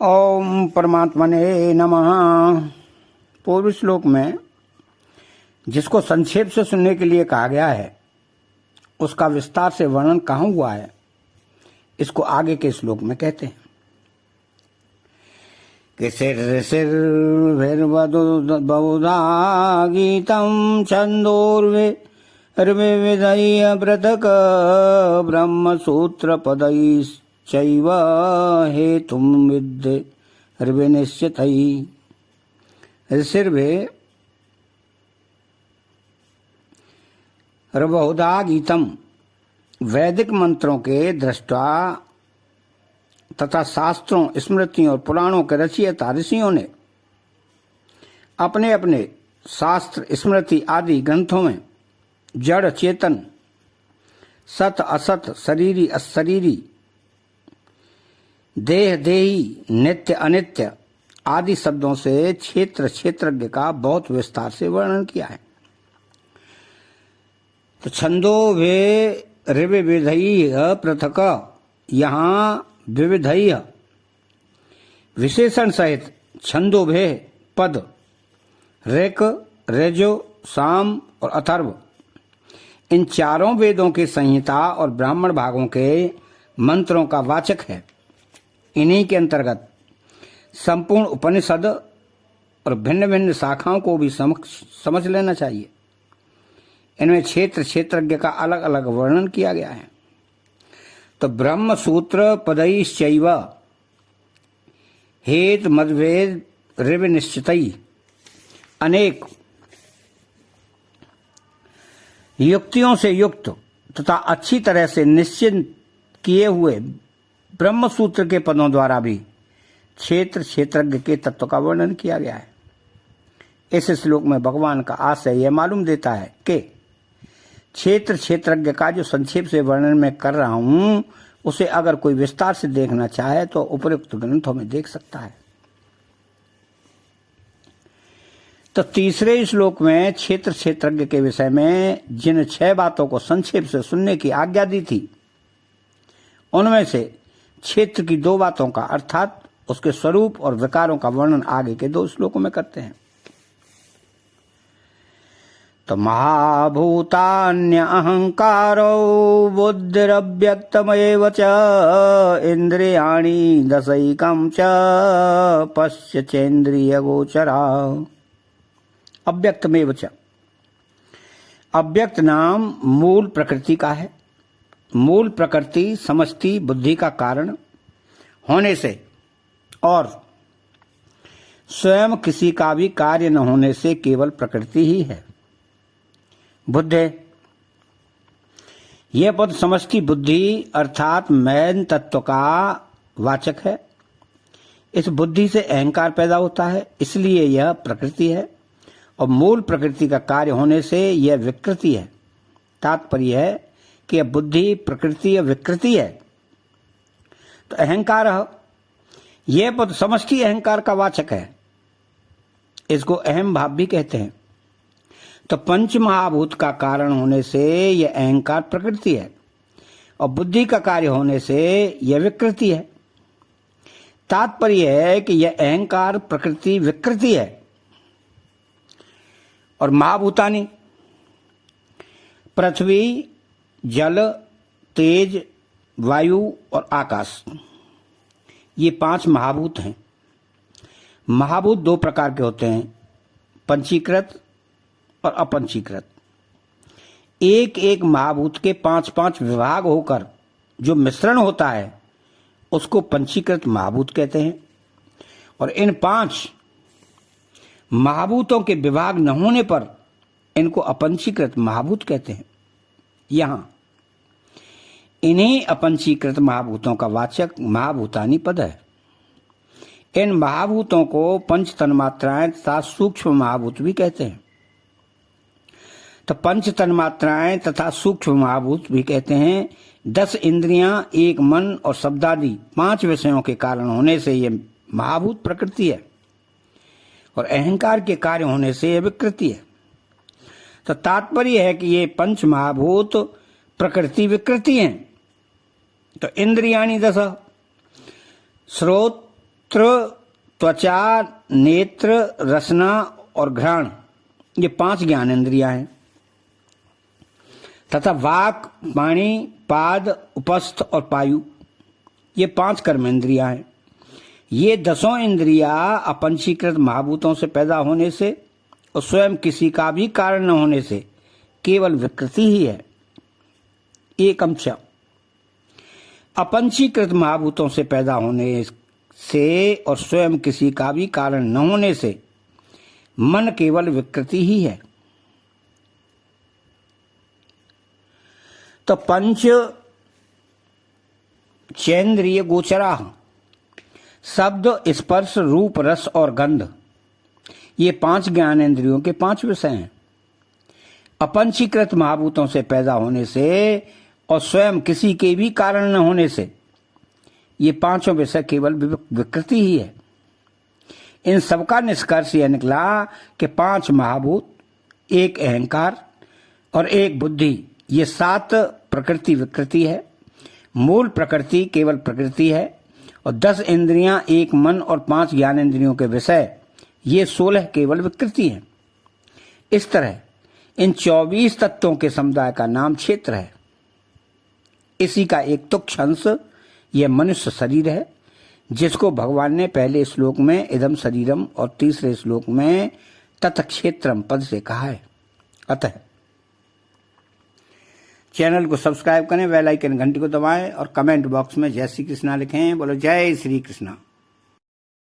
ओम परमात्मने नमः। पूर्व श्लोक में जिसको संक्षेप से सुनने के लिए कहा गया है उसका विस्तार से वर्णन कहाँ हुआ है, इसको आगे के श्लोक में कहते हैं कि बहुधा गीतम छंदोर्विविधैः पृथक् ब्रह्मसूत्र पदैश्चैव हेतुं विद्धि ऋविनिश्चितैः। बहुधा गीतम, वैदिक मंत्रों के दृष्टा तथा शास्त्रों, स्मृतियों और पुराणों के रचयिता ऋषियों ने अपने अपने शास्त्र, स्मृति आदि ग्रंथों में जड़ चेतन, सत असत, शरीरी अशरीरी, देह देही, नित्य अनित्य आदि शब्दों से क्षेत्र क्षेत्रज्ञ का बहुत विस्तार से वर्णन किया है। तो छंदो वे ऋविविधैः पृथक्, यहाँ विविधैः विशेषण सहित छंदो भे पद ऋक, ऋजु, साम और अथर्व, इन चारों वेदों की संहिता और ब्राह्मण भागों के मंत्रों का वाचक है। इन्हीं के अंतर्गत संपूर्ण उपनिषद और भिन्न भिन्न शाखाओं को भी समझ लेना चाहिए। इनमें क्षेत्र क्षेत्रज्ञ का अलग अलग वर्णन किया गया है। तो ब्रह्म सूत्र पदैश्चैव हेत मद्वेद ऋव निश्चितैः, अनेक युक्तियों से युक्त तथा अच्छी तरह से निश्चित किए हुए ब्रह्म सूत्र के पदों द्वारा भी क्षेत्र क्षेत्रज्ञ के तत्व का वर्णन किया गया है। इस श्लोक में भगवान का आशय यह मालूम देता है कि क्षेत्र क्षेत्रज्ञ का जो संक्षेप से वर्णन मैं कर रहा हूं उसे अगर कोई विस्तार से देखना चाहे तो उपयुक्त ग्रंथों में देख सकता है। तो तीसरे श्लोक में क्षेत्र क्षेत्रज्ञ के विषय में जिन 6 बातों को संक्षेप से सुनने की आज्ञा दी थी, उनमें से क्षेत्र की 2 बातों का अर्थात उसके स्वरूप और विकारों का वर्णन आगे के 2 श्लोकों में करते हैं। तो महाभूतान्य अहंकारो बुद्धिरव्यक्तमेव च इंद्रियाणि दशैकं च पश्यचेन्द्रिय गोचरा। अव्यक्तमेव च, अव्यक्त नाम मूल प्रकृति का है। मूल प्रकृति समष्टि बुद्धि का कारण होने से और स्वयं किसी का भी कार्य न होने से केवल प्रकृति ही है। बुद्धि, यह पद समष्टि बुद्धि अर्थात मैं तत्व का वाचक है। इस बुद्धि से अहंकार पैदा होता है, इसलिए यह प्रकृति है और मूल प्रकृति का कार्य होने से यह विकृति है। तात्पर्य है कि यह बुद्धि प्रकृति या विकृति है। तो अहंकार, यह पद समष्टि अहंकार का वाचक है। इसको अहम भाव भी कहते हैं। तो पंच महाभूत का कारण होने से यह अहंकार प्रकृति है और बुद्धि का कार्य होने से यह विकृति है। तात्पर्य है कि यह अहंकार प्रकृति विकृति है। और महाभूतानि, पृथ्वी, जल, तेज, वायु और आकाश, ये 5 महाभूत हैं। महाभूत 2 प्रकार के होते हैं, पंचीकृत और अपंचीकृत। एक एक महाभूत के 5-5 विभाग होकर जो मिश्रण होता है उसको पंचीकृत महाभूत कहते हैं। और इन 5 महाभूतों के विभाग न होने पर इनको अपंचीकृत महाभूत कहते हैं। यहां इन्हीं अपंचीकृत महाभूतों का वाचक महाभूतानि पद है। इन महाभूतों को पंच तन्मात्राएं तथा सूक्ष्म महाभूत भी कहते हैं। तो पंच तन्मात्राएं तथा सूक्ष्म महाभूत भी कहते हैं। 10 इंद्रियां, 1 मन और शब्दादि 5 विषयों के कारण होने से यह महाभूत प्रकृति है और अहंकार के कार्य होने से यह विकृति है। तो तात्पर्य है कि ये 5 महाभूत प्रकृति विकृति हैं। तो इंद्रियाणि 10, श्रोत, श्रोत्र, त्वचा, नेत्र, रसना और घ्राण, ये 5 ज्ञानेंद्रियां हैं। तथा वाक, पाणी, पाद, उपस्थ और पायु, ये 5 कर्मेंद्रियां हैं। ये 10 इंद्रियां अपंचीकृत महाभूतों से पैदा होने से और स्वयं किसी का भी कारण न होने से केवल विकृति ही है। एकम च, अपंचीकृत महाभूतों से पैदा होने से और स्वयं किसी का भी कारण न होने से मन केवल विकृति ही है। तो पंच चेंद्रिय गोचरा, शब्द, स्पर्श, रूप, रस और गंध, ये 5 ज्ञानेंद्रियों के 5 विषय हैं। अपंचीकृत महाभूतों से पैदा होने से और स्वयं किसी के भी कारण न होने से ये 5 विषय केवल विकृति ही है। इन सबका निष्कर्ष यह निकला कि 5 महाभूत, 1 अहंकार और 1 बुद्धि, ये 7 प्रकृति विकृति है। मूल प्रकृति केवल प्रकृति है और 10 इंद्रियां, 1 मन और 5 ज्ञानेंद्रियों के विषय, ये 16 केवल विकृति हैं। इस तरह इन 24 तत्वों के समुदाय का नाम क्षेत्र है। इसी का एक तुच्छ अंश यह मनुष्य शरीर है, जिसको भगवान ने पहले श्लोक में इदम शरीरम और तीसरे श्लोक में तत्क्षेत्रम पद से कहा है। अतः चैनल को सब्सक्राइब करें, बेल आइकन घंटी को दबाएं और कमेंट बॉक्स में जय श्री कृष्णा लिखें। बोलो जय श्री कृष्णा।